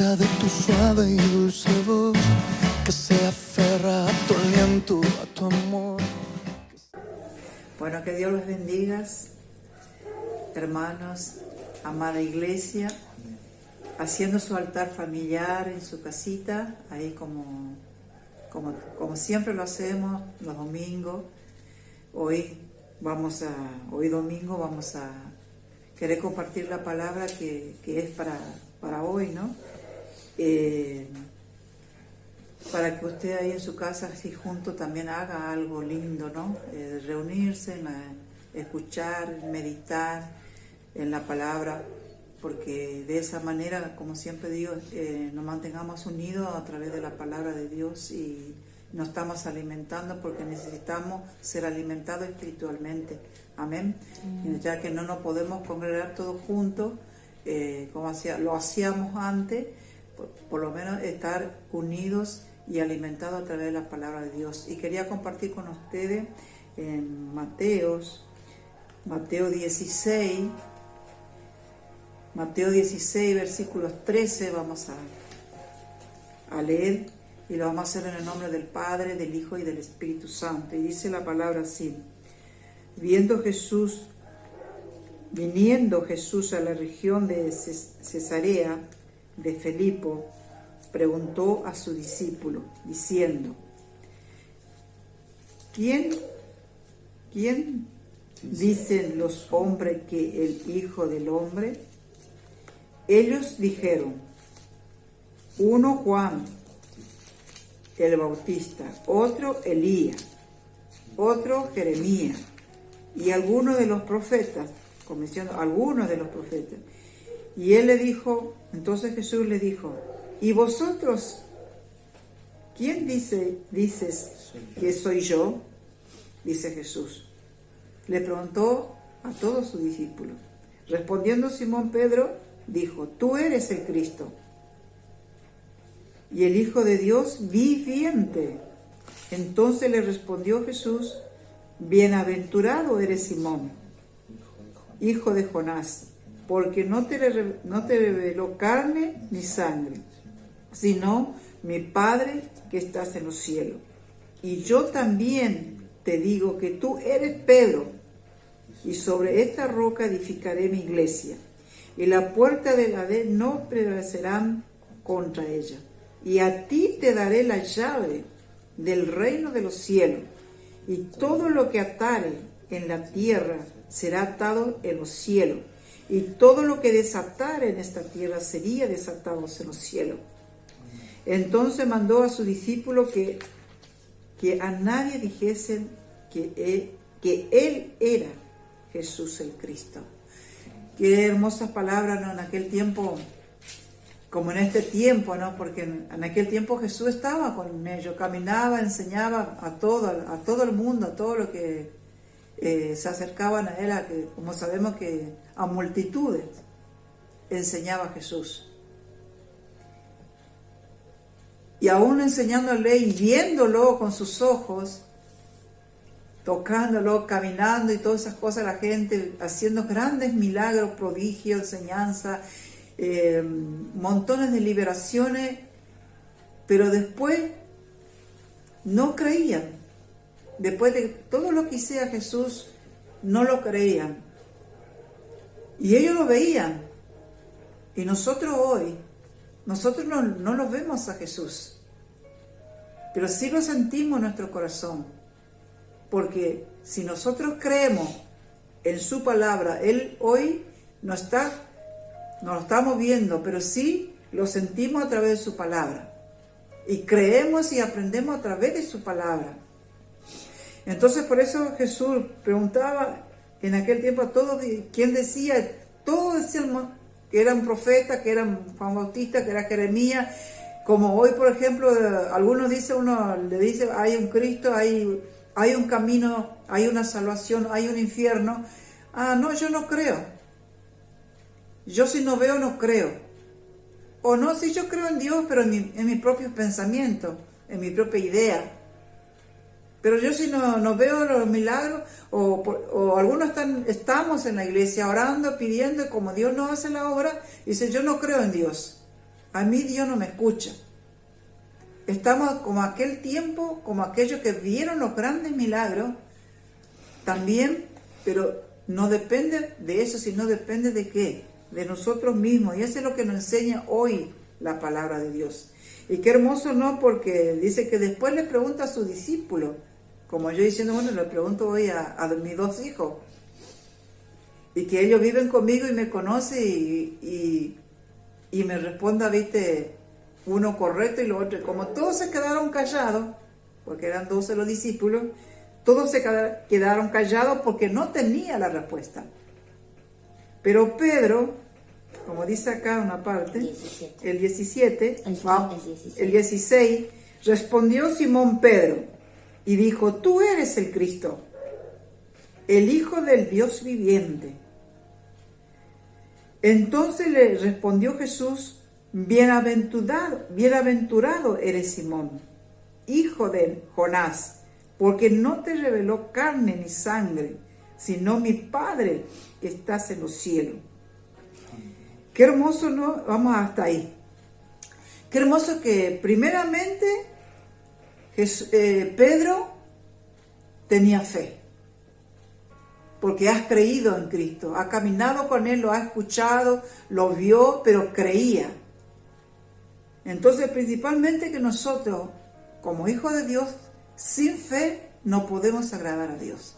brisa de tu suave y dulce voz que se aferra a tu aliento, a tu amor. Bueno, que Dios los bendiga, hermanos, amada iglesia, haciendo su altar familiar en su casita, ahí como siempre lo hacemos los domingos. Hoy domingo vamos a querer compartir la palabra que es para hoy, ¿no? Para que usted ahí en su casa, así junto, también haga algo lindo, ¿no? Reunirse, escuchar, meditar en la palabra, porque de esa manera, como siempre digo, nos mantengamos unidos a través de la palabra de Dios y nos estamos alimentando, porque necesitamos ser alimentados espiritualmente. Amén. Ya que no nos podemos congregar todos juntos, como lo hacíamos antes, por lo menos estar unidos y alimentados a través de la palabra de Dios. Y quería compartir con ustedes en Mateo 16, versículos 13, vamos a leer, y lo vamos a hacer en el nombre del Padre, del Hijo y del Espíritu Santo. Y dice la palabra así: viniendo Jesús a la región de Cesarea de Filipo, preguntó a su discípulo, diciendo: ¿Quién dicen los hombres que el Hijo del Hombre? Ellos dijeron: uno Juan el Bautista, otro Elías, otro Jeremías, y algunos de los profetas, mencionando algunos de los profetas. Y él le dijo, entonces Jesús le dijo: ¿y vosotros quién dices que soy yo? Dice Jesús. Le preguntó a todos sus discípulos. Respondiendo Simón Pedro, dijo: tú eres el Cristo, y el Hijo de Dios viviente. Entonces le respondió Jesús: bienaventurado eres Simón, hijo de Jonás, porque no te reveló carne ni sangre, sino mi Padre que estás en los cielos. Y yo también te digo que tú eres Pedro, y sobre esta roca edificaré mi iglesia, y la puerta del Hades no prevalecerán contra ella. Y a ti te daré la llave del reino de los cielos, y todo lo que atare en la tierra será atado en los cielos, y todo lo que desatare en esta tierra sería desatado en los cielos. Entonces mandó a sus discípulos que a nadie dijesen que él era Jesús el Cristo. Qué hermosas palabras, ¿no? En aquel tiempo, como en este tiempo, ¿no? Porque en aquel tiempo Jesús estaba con ellos, caminaba, enseñaba a todo el mundo, a todo lo que se acercaban a él, como sabemos que a multitudes enseñaba Jesús. Y aún enseñándole y viéndolo con sus ojos, tocándolo, caminando y todas esas cosas, la gente haciendo grandes milagros, prodigios, enseñanza, montones de liberaciones, pero después no creían. Después de todo lo que hacía Jesús, no lo creían. Y ellos lo veían. Y nosotros hoy, no lo vemos a Jesús, pero sí lo sentimos en nuestro corazón. Porque si nosotros creemos en su palabra, Él hoy no lo estamos viendo, pero sí lo sentimos a través de su palabra. Y creemos y aprendemos a través de su palabra. Entonces por eso Jesús preguntaba en aquel tiempo a todos, ¿quién decía? Todos decían que era un profeta, que era Juan Bautista, que era Jeremías. Como hoy, por ejemplo, algunos dicen, uno le dice, hay un Cristo, hay un camino, hay una salvación, hay un infierno. Ah, no, yo no creo. Yo si no veo, no creo. O no, si yo creo en Dios, pero en mi propio pensamiento, en mi propia idea. Pero yo si no veo los milagros, o algunos estamos en la iglesia orando, pidiendo, y como Dios no hace la obra, dice, yo no creo en Dios. a mí Dios no me escucha. Estamos como aquel tiempo, como aquellos que vieron los grandes milagros, también, pero no depende de eso, sino depende de qué, de nosotros mismos. Y eso es lo que nos enseña hoy la palabra de Dios. Y qué hermoso, ¿no? Porque dice que después le pregunta a sus discípulos, como yo diciendo, bueno, le pregunto hoy a mis 2 hijos, y que ellos viven conmigo y me conocen y me responda, viste, uno correcto y lo otro. Como todos se quedaron callados, porque eran 12 los discípulos, todos se quedaron callados porque no tenía la respuesta. Pero Pedro, como dice acá una parte, 17. el 17, El 16, respondió Simón Pedro y dijo, tú eres el Cristo, el Hijo del Dios viviente. Entonces le respondió Jesús, bienaventurado eres Simón, hijo de Jonás, porque no te reveló carne ni sangre, sino mi Padre que estás en los cielos. Qué hermoso, ¿no? Vamos hasta ahí. Qué hermoso que primeramente Pedro tenía fe, porque has creído en Cristo, has caminado con Él, lo has escuchado, lo vio, pero creía. Entonces, principalmente que nosotros, como hijos de Dios, sin fe no podemos agradar a Dios.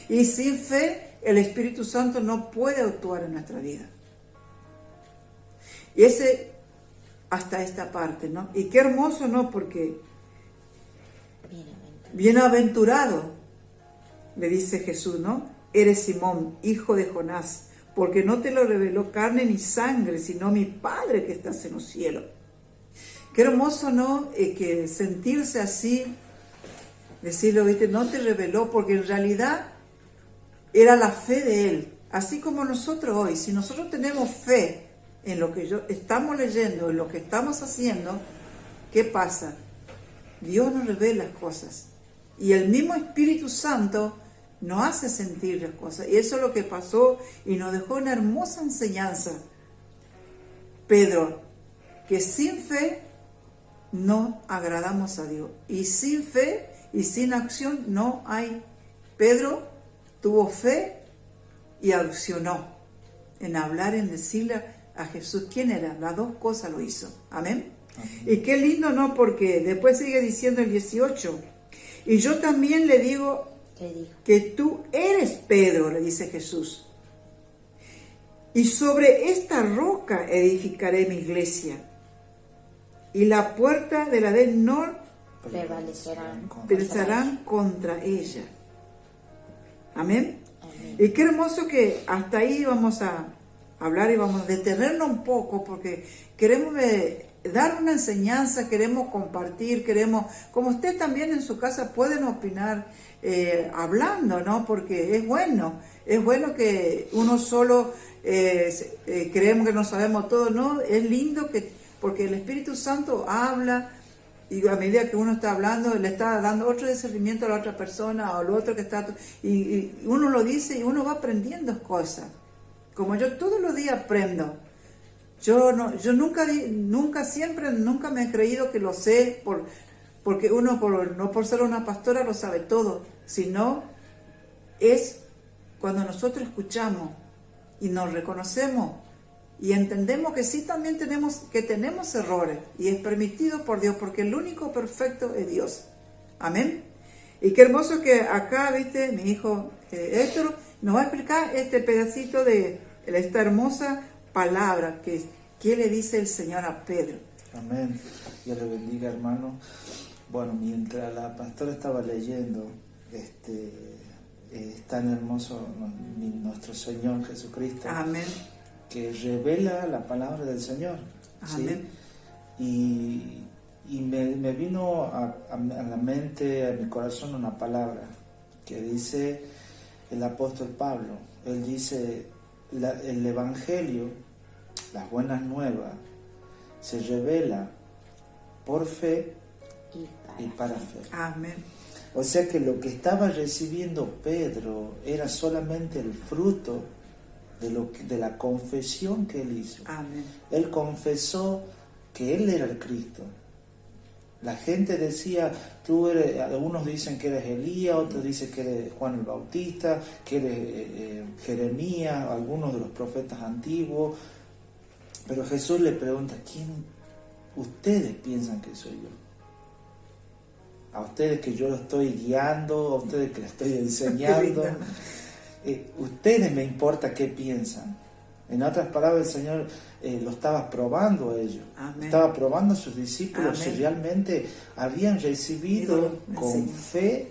Y sin fe, el Espíritu Santo no puede actuar en nuestra vida. Y ese, hasta esta parte, ¿no? Y qué hermoso, ¿no? Porque bienaventurado, le dice Jesús, ¿no? Eres Simón, hijo de Jonás, porque no te lo reveló carne ni sangre, sino mi Padre que estás en los cielos. Qué hermoso, ¿no? Que sentirse así, decirlo, ¿viste? No te reveló, porque en realidad era la fe de Él. Así como nosotros hoy, si nosotros tenemos fe en lo que estamos leyendo, en lo que estamos haciendo, ¿qué pasa? Dios nos revela las cosas. Y el mismo Espíritu Santo nos hace sentir las cosas. Y eso es lo que pasó y nos dejó una hermosa enseñanza. Pedro, que sin fe no agradamos a Dios. Y sin fe y sin acción no hay. Pedro tuvo fe y accionó en hablar, en decirle a Jesús quién era. Las dos cosas lo hizo. Amén. Amén. Y qué lindo, ¿no? Porque después sigue diciendo el 18. Y yo también le digo que tú eres Pedro, le dice Jesús. Y sobre esta roca edificaré mi iglesia. Y la puerta de la del no prevalecerán contra ella. Amén. Amén. Y qué hermoso que hasta ahí vamos a hablar y vamos a detenernos un poco, porque queremos dar una enseñanza, queremos compartir, queremos, como usted también en su casa pueden opinar hablando, ¿no? Porque es bueno que uno solo creemos que no sabemos todo, ¿no? Es lindo porque el Espíritu Santo habla y a medida que uno está hablando, le está dando otro discernimiento a la otra persona o al otro que está, y uno lo dice y uno va aprendiendo cosas. Como yo todos los días aprendo. Yo nunca me he creído que lo sé porque uno no por ser una pastora lo sabe todo, sino es cuando nosotros escuchamos y nos reconocemos y entendemos que sí también tenemos errores y es permitido por Dios, porque el único perfecto es Dios. Amén. Y qué hermoso que acá, viste, mi hijo Héctor nos va a explicar este pedacito de esta hermosa palabra que le dice el Señor a Pedro. Amén. Dios le bendiga, hermano. Bueno, mientras la pastora estaba leyendo, es tan hermoso nuestro Señor Jesucristo. Amén. Que revela la palabra del Señor. Amén. ¿Sí? Y me vino a la mente, a mi corazón, una palabra que dice el apóstol Pablo. Él dice, el Evangelio, las buenas nuevas, se revela por fe y para fe. Amén. O sea que lo que estaba recibiendo Pedro era solamente el fruto de la confesión que él hizo. Amén. Él confesó que Él era el Cristo. La gente decía, algunos dicen que eres Elías, otros dicen que eres Juan el Bautista, que eres Jeremías, algunos de los profetas antiguos. Pero Jesús le pregunta, ¿quién ustedes piensan que soy yo? A ustedes que yo lo estoy guiando, a ustedes que le estoy enseñando. Ustedes me importa qué piensan. En otras palabras, el Señor lo estaba probando a ellos. Amén. Estaba probando a sus discípulos. Amén. Si realmente habían recibido con fe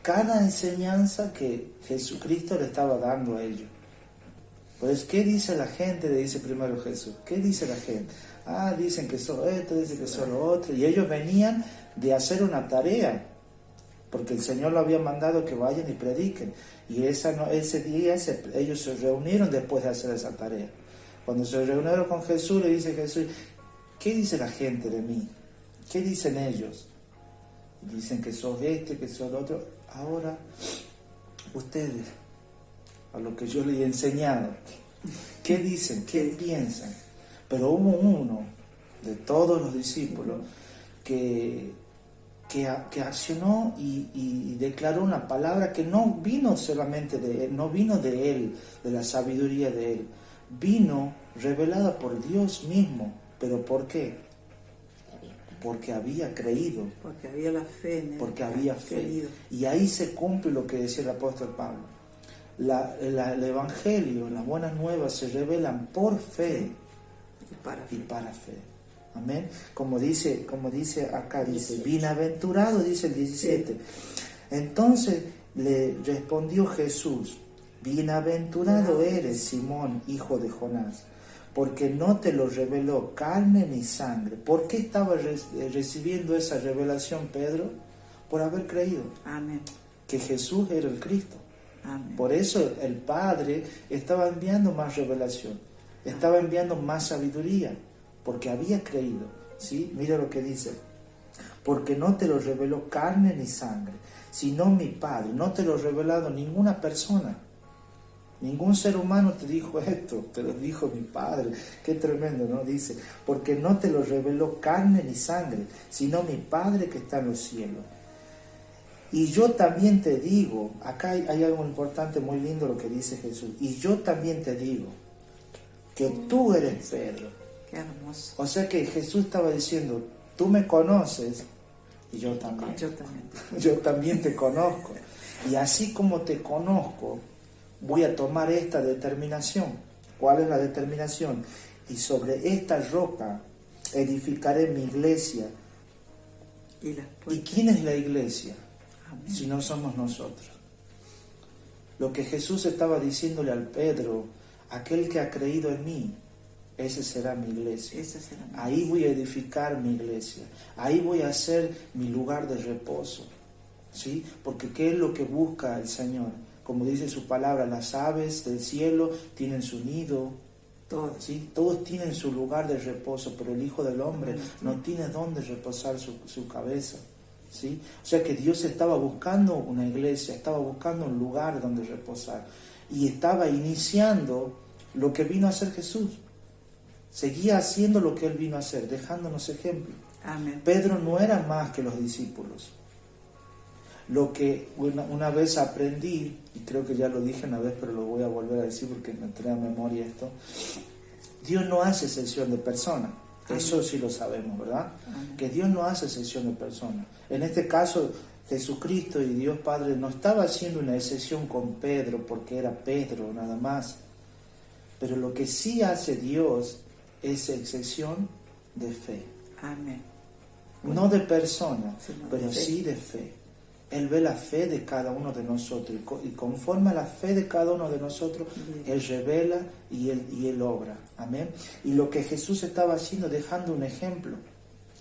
cada enseñanza que Jesucristo le estaba dando a ellos. Pues, ¿qué dice la gente? Le dice primero Jesús. ¿Qué dice la gente? Dicen que son esto, dicen que son lo otro. Y ellos venían de hacer una tarea, porque el Señor lo había mandado que vayan y prediquen. Y ese día ellos se reunieron después de hacer esa tarea. Cuando se reunieron con Jesús, le dice Jesús, ¿qué dice la gente de mí? ¿Qué dicen ellos? Dicen que sos este, que sos lo otro. Ahora, ustedes, a lo que yo les he enseñado, ¿qué dicen? ¿Qué piensan? Pero hubo uno de todos los discípulos que accionó y declaró una palabra que no vino solamente de él, no vino de él, de la sabiduría de él, vino revelada por Dios mismo. ¿Pero por qué? Porque había creído. Porque había la fe en él. Porque había fe. Querido. Y ahí se cumple lo que decía el apóstol Pablo. El Evangelio, las buenas nuevas se revelan por fe y para fe. Amén. Como dice acá, dice, bienaventurado, dice el 17. Entonces le respondió Jesús, bienaventurado eres, Simón, hijo de Jonás, porque no te lo reveló carne ni sangre. ¿Por qué estaba recibiendo esa revelación Pedro? Por haber creído. Amén. Que Jesús era el Cristo. Amén. Por eso el Padre estaba enviando más revelación, estaba enviando más sabiduría, porque había creído. ¿Sí? Mira lo que dice, porque no te lo reveló carne ni sangre, sino mi Padre. No te lo ha revelado ninguna persona, ningún ser humano te dijo esto, te lo dijo mi Padre. Qué tremendo, ¿no? Dice, porque no te lo reveló carne ni sangre, sino mi Padre que está en los cielos. Y yo también te digo, acá hay algo importante, muy lindo lo que dice Jesús, y yo también te digo que tú eres Pedro. Qué hermoso. O sea que Jesús estaba diciendo, tú me conoces y yo también. Yo también. Yo también te conozco. Y así como te conozco, voy a tomar esta determinación. ¿Cuál es la determinación? Y sobre esta roca edificaré mi iglesia. ¿Y quién es la iglesia? Amén. Si no somos nosotros. Lo que Jesús estaba diciéndole al Pedro, aquel que ha creído en mí, ese será mi iglesia. Ahí voy a edificar mi iglesia. Ahí voy a hacer mi lugar de reposo. ¿Sí? Porque ¿qué es lo que busca el Señor? Como dice su palabra, las aves del cielo tienen su nido. Todos. ¿Sí? Todos tienen su lugar de reposo, pero el Hijo del Hombre no tiene dónde reposar su cabeza. ¿Sí? O sea que Dios estaba buscando una iglesia, estaba buscando un lugar donde reposar. Y estaba iniciando lo que vino a hacer Jesús. Seguía haciendo lo que Él vino a hacer, dejándonos ejemplo. Amén. Pedro no era más que los discípulos. Lo que una vez aprendí, y creo que ya lo dije una vez, pero lo voy a volver a decir porque me trae a memoria esto. Dios no hace excepción de personas. Eso sí lo sabemos, ¿verdad? Amén. Que Dios no hace excepción de personas. En este caso, Jesucristo y Dios Padre no estaba haciendo una excepción con Pedro porque era Pedro nada más. Pero lo que sí hace Dios es excepción de fe. Amén. No de persona, pero de fe. sí de fe. Él ve la fe de cada uno de nosotros y conforme a la fe de cada uno de nosotros, Él revela y Él obra. Amén. Y lo que Jesús estaba haciendo, dejando un ejemplo,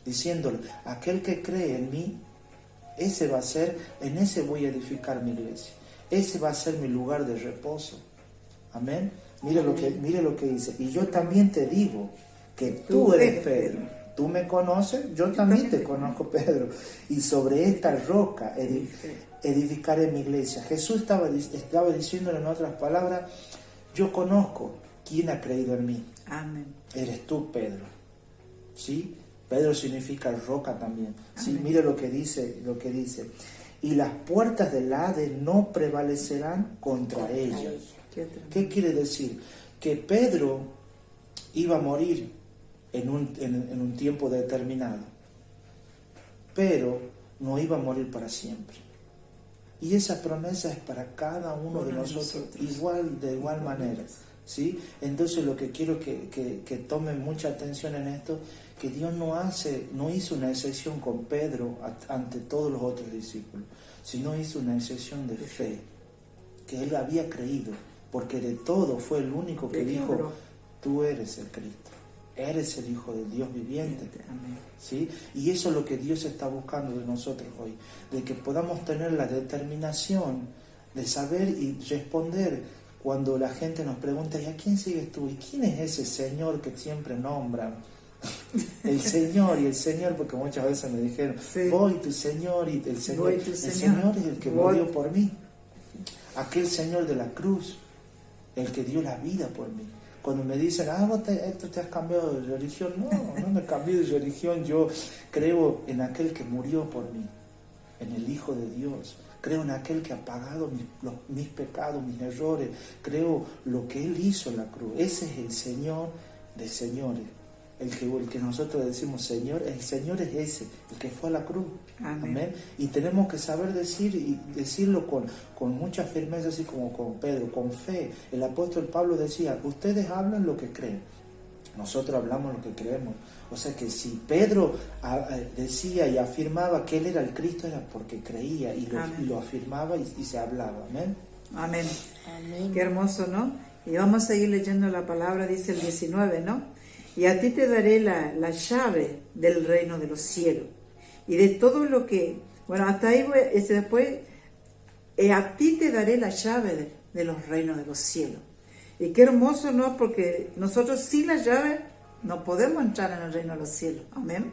diciéndole, aquel que cree en mí, ese va a ser, en ese voy a edificar mi iglesia. Ese va a ser mi lugar de reposo. Amén. Mire lo que dice. Y yo también te digo que tú eres Pedro. Tú me conoces, yo también te conozco, Pedro. Y sobre esta roca edificaré mi iglesia. Jesús estaba diciéndole en otras palabras, yo conozco quién ha creído en mí. Amén. Eres tú, Pedro. ¿sí? Pedro significa roca también, ¿sí? Amén. Mire lo que dice. Y las puertas del Hades no prevalecerán contra ella. ¿Qué quiere decir? Que Pedro iba a morir en un tiempo determinado, pero no iba a morir para siempre. Y esa promesa es para cada uno de nosotros de igual manera, ¿sí? Entonces lo que quiero que tomen mucha atención en esto, que Dios no hizo una excepción con Pedro ante todos los otros discípulos, sino hizo una excepción de fe, que él había creído, porque de todo fue el único que dijo, tú eres el Cristo, eres el Hijo del Dios viviente. Amén. ¿Sí? Y eso es lo que Dios está buscando de nosotros hoy, de que podamos tener la determinación de saber y responder cuando la gente nos pregunta, ¿y a quién sigues tú? ¿Y quién es ese Señor que siempre nombran? El Señor, porque muchas veces me dijeron, sí, voy tu Señor, y el Señor es el que murió por mí, aquel Señor de la cruz, el que dio la vida por mí. Cuando me dicen, Héctor, te has cambiado de religión, no me cambié de religión, yo creo en aquel que murió por mí, en el Hijo de Dios, creo en aquel que ha pagado mis pecados, mis errores, creo lo que Él hizo en la cruz. Ese es el Señor de señores, el que nosotros decimos Señor, el Señor es ese, el que fue a la cruz. Amén. Amén. Y tenemos que saber decirlo con mucha firmeza, así como con Pedro, con fe. El apóstol Pablo decía, ustedes hablan lo que creen, nosotros hablamos lo que creemos. O sea que si Pedro decía y afirmaba que él era el Cristo, era porque creía y lo afirmaba y se hablaba. Amén. Amén. Amén. Qué hermoso, ¿no? Y vamos a seguir leyendo la palabra, dice el 19, ¿no? Y a ti te daré la llave del reino de los cielos. Y de todo lo que... Bueno, hasta ahí voy, después... a ti te daré la llave de los reinos de los cielos. Y qué hermoso, ¿no? Porque nosotros sin la llave no podemos entrar en el reino de los cielos. Amén.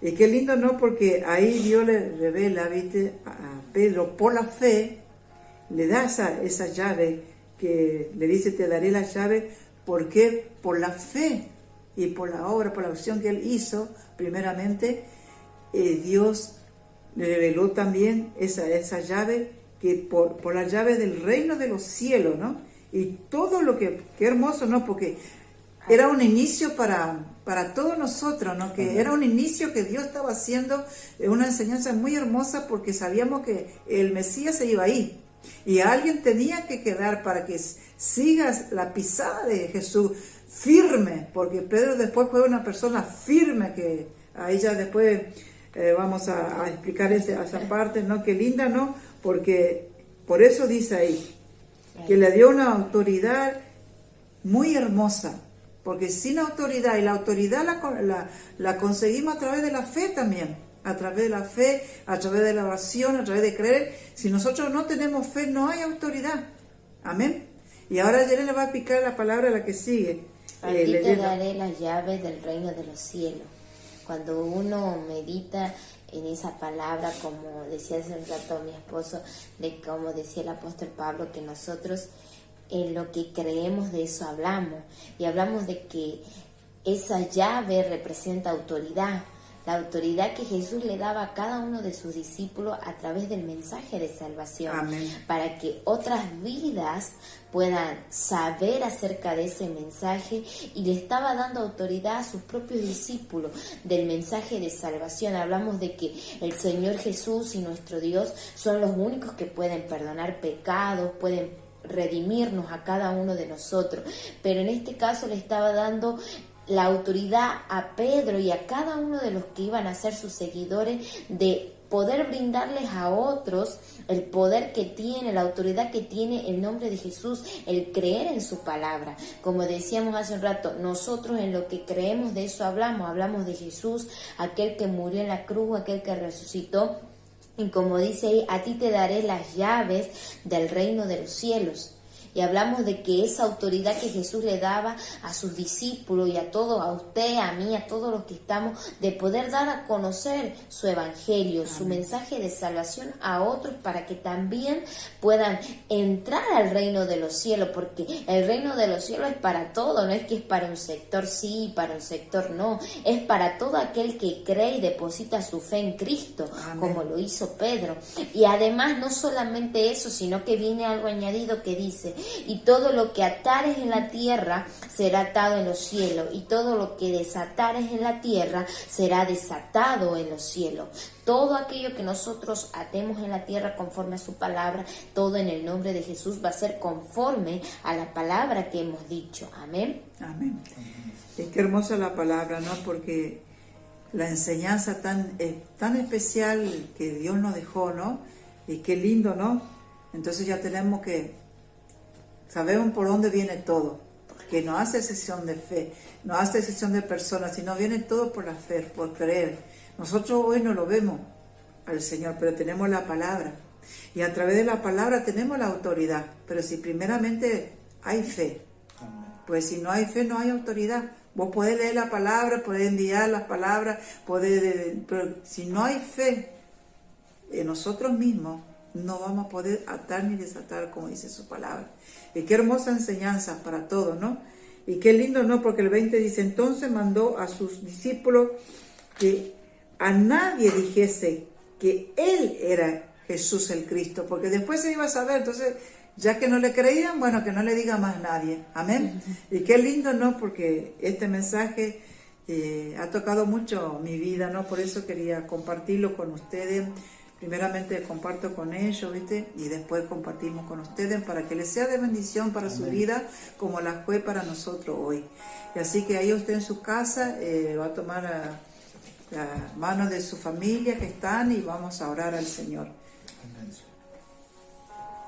Y qué lindo, ¿no? Porque ahí Dios le revela, ¿viste? A Pedro, por la fe, le da esa llave que le dice, te daré la llave. ¿Por qué? Por la fe y por la obra, por la acción que él hizo, primeramente, Dios le reveló también esa llave, que por la llave del reino de los cielos, ¿no? Y todo lo que, qué hermoso, ¿no? Porque era un inicio para todos nosotros, ¿no? Que era un inicio que Dios estaba haciendo, una enseñanza muy hermosa, porque sabíamos que el Mesías se iba ahí. Y alguien tenía que quedar para que sigas la pisada de Jesús firme, porque Pedro después fue una persona firme, que ahí ya después vamos a explicar esa parte, ¿no? Qué linda, ¿no? Porque por eso dice ahí, que le dio una autoridad muy hermosa, porque sin autoridad, y la autoridad la conseguimos a través de la fe también, a través de la fe, a través de la oración, a través de creer. Si nosotros no tenemos fe, no hay autoridad. Amén. Y ahora Yelena le va a explicar la palabra, la que sigue. A ti te daré las llaves del reino de los cielos. Cuando uno medita en esa palabra, como decía hace un rato mi esposo, de como decía el apóstol Pablo, que nosotros en lo que creemos de eso hablamos, y hablamos de que esa llave representa autoridad, la autoridad que Jesús le daba a cada uno de sus discípulos a través del mensaje de salvación. Amén. Para que otras vidas puedan saber acerca de ese mensaje, y le estaba dando autoridad a sus propios discípulos del mensaje de salvación. Hablamos de que el Señor Jesús y nuestro Dios son los únicos que pueden perdonar pecados, pueden redimirnos a cada uno de nosotros, pero en este caso le estaba dando la autoridad a Pedro y a cada uno de los que iban a ser sus seguidores, de poder brindarles a otros el poder que tiene, la autoridad que tiene el nombre de Jesús, el creer en su palabra. Como decíamos hace un rato, nosotros en lo que creemos de eso hablamos de Jesús, aquel que murió en la cruz, aquel que resucitó. Y como dice ahí, a ti te daré las llaves del reino de los cielos. Y hablamos de que esa autoridad que Jesús le daba a sus discípulos y a todos, a usted, a mí, a todos los que estamos, de poder dar a conocer su evangelio, su mensaje de salvación a otros para que también puedan entrar al reino de los cielos, porque el reino de los cielos es para todo, no es que es para un sector sí, para un sector no, es para todo aquel que cree y deposita su fe en Cristo, como lo hizo Pedro. Y además no solamente eso, sino que viene algo añadido que dice, y todo lo que atares en la tierra será atado en los cielos, y todo lo que desatares en la tierra será desatado en los cielos. Todo aquello que nosotros atemos en la tierra conforme a su palabra, todo en el nombre de Jesús va a ser conforme a la palabra que hemos dicho. Amén. Amén. Es que hermosa la palabra, ¿no? Porque la enseñanza tan especial que Dios nos dejó, ¿no? Y qué lindo, ¿no? Entonces ya tenemos que sabemos por dónde viene todo, que no hace excepción de fe, no hace excepción de personas, sino viene todo por la fe, por creer. Nosotros hoy no lo vemos al Señor, pero tenemos la palabra. Y a través de la palabra tenemos la autoridad. Pero si primeramente hay fe, pues si no hay fe no hay autoridad. Vos podés leer la palabra, podés enviar las palabras, pero si no hay fe en nosotros mismos, no vamos a poder atar ni desatar, como dice su palabra. Y qué hermosa enseñanza para todos, ¿no? Y qué lindo, ¿no? Porque el 20 dice, entonces mandó a sus discípulos que a nadie dijese que él era Jesús el Cristo, porque después se iba a saber. Entonces, ya que no le creían, bueno, que no le diga más nadie. Amén. Y qué lindo, ¿no? Porque este mensaje ha tocado mucho mi vida, ¿no? Por eso quería compartirlo con ustedes. Primeramente comparto con ellos, ¿viste? Y después compartimos con ustedes para que les sea de bendición para su vida, como la fue para nosotros hoy. Y así que ahí usted en su casa va a tomar la mano de su familia que están y vamos a orar al Señor.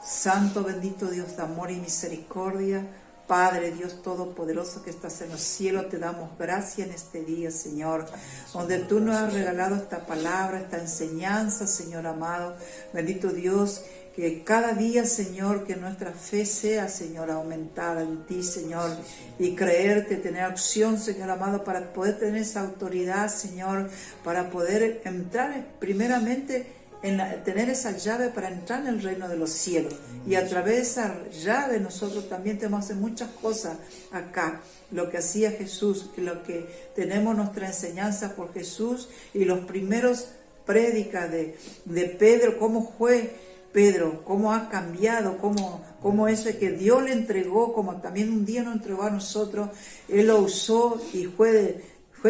Santo, bendito Dios de amor y misericordia, Padre Dios Todopoderoso que estás en los cielos, te damos gracias en este día, Señor, donde tú nos has regalado esta palabra, esta enseñanza, Señor amado. Bendito Dios, que cada día, Señor, que nuestra fe sea, Señor, aumentada en ti, Señor, y creerte, tener acción, Señor amado, para poder tener esa autoridad, Señor, para poder entrar primeramente tener esa llave para entrar en el reino de los cielos. Y a través de esa llave nosotros también tenemos que hacer muchas cosas acá. Lo que hacía Jesús, lo que tenemos nuestra enseñanza por Jesús y los primeros prédicas de Pedro, cómo fue Pedro, cómo ha cambiado, cómo eso que Dios le entregó, como también un día nos entregó a nosotros, Él lo usó y fue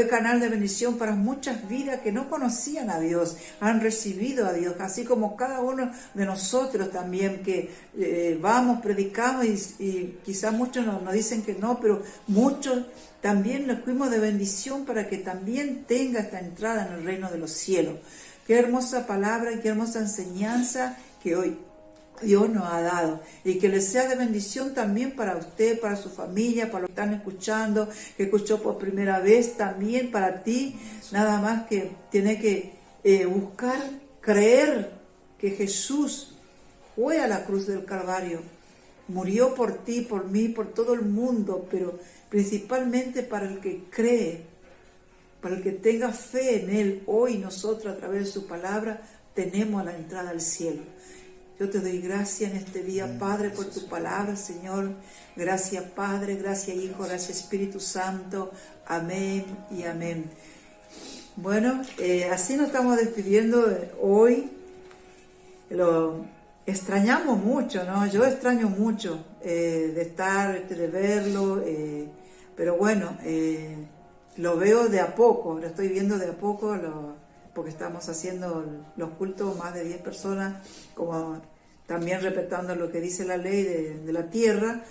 canal de bendición para muchas vidas que no conocían a Dios, han recibido a Dios, así como cada uno de nosotros también que vamos, predicamos y quizás muchos nos dicen que no, pero muchos también nos fuimos de bendición para que también tenga esta entrada en el reino de los cielos. Qué hermosa palabra y qué hermosa enseñanza que hoy Dios nos ha dado, y que les sea de bendición también para usted, para su familia, para los que están escuchando, que escuchó por primera vez, también para ti. Nada más que tiene que buscar, creer que Jesús fue a la cruz del Calvario, murió por ti, por mí, por todo el mundo, pero principalmente para el que cree, para el que tenga fe en Él. Hoy nosotros, a través de su palabra, tenemos la entrada al cielo. Yo te doy gracias en este día, Padre, por tu palabra, Señor. Gracias, Padre, gracias, Hijo, gracias, Espíritu Santo. Amén y amén. Bueno, así nos estamos despidiendo hoy. Lo extrañamos mucho, ¿no? Yo extraño mucho de estar, de verlo, pero bueno, lo veo de a poco, lo estoy viendo de a poco, porque estamos haciendo los cultos, más de 10 personas, como también respetando lo que dice la ley de la tierra.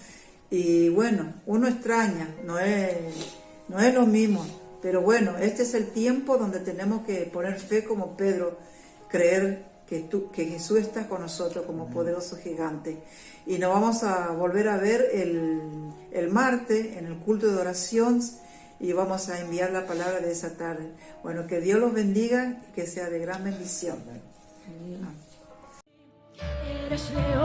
Y bueno, uno extraña, no es lo mismo, pero bueno, este es el tiempo donde tenemos que poner fe como Pedro, creer que Jesús está con nosotros como poderoso gigante. Y nos vamos a volver a ver el martes en el culto de oración, y vamos a enviar la palabra de esa tarde. Bueno, que Dios los bendiga y que sea de gran bendición. Amén. Eres león.